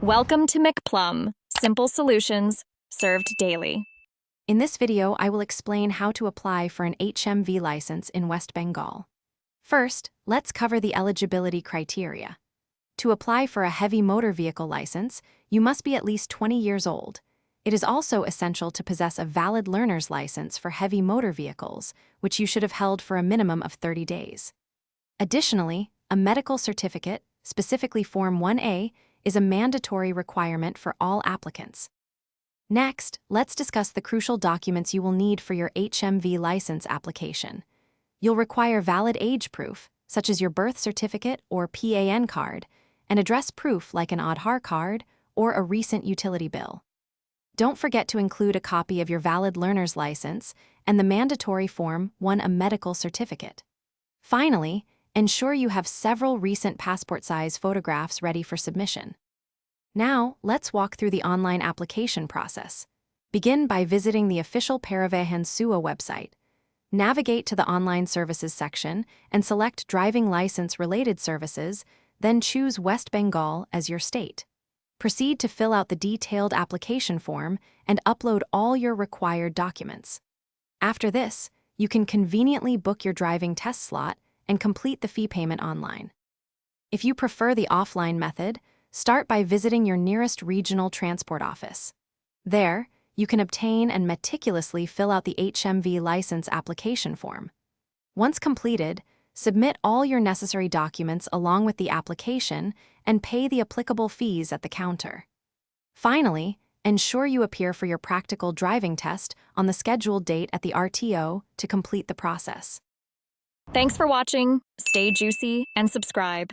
Welcome to McPlum, simple solutions served daily. In this video, I will explain how to apply for an HMV license in West Bengal. First, let's cover the eligibility criteria. To apply for a heavy motor vehicle license, you must be at least 20 years old. It is also essential to possess a valid learner's license for heavy motor vehicles, which you should have held for a minimum of 30 days. Additionally, a medical certificate, specifically Form 1A, is a mandatory requirement for all applicants. Next, let's discuss the crucial documents you will need for your HMV license application. You'll require valid age proof, such as your birth certificate or PAN card, and address proof like an Aadhaar card or a recent utility bill. Don't forget to include a copy of your valid learner's license and the mandatory Form 1, a medical certificate. Finally, ensure you have several recent passport-size photographs ready for submission. Now, let's walk through the online application process. Begin by visiting the official Parivahan Sewa website. Navigate to the Online Services section and select Driving License-related services, then choose West Bengal as your state. Proceed to fill out the detailed application form and upload all your required documents. After this, you can conveniently book your driving test slot and complete the fee payment online. If you prefer the offline method, start by visiting your nearest regional transport office. There, you can obtain and meticulously fill out the HMV license application form. Once completed, submit all your necessary documents along with the application and pay the applicable fees at the counter. Finally, ensure you appear for your practical driving test on the scheduled date at the RTO to complete the process. Thanks for watching. Stay juicy and subscribe.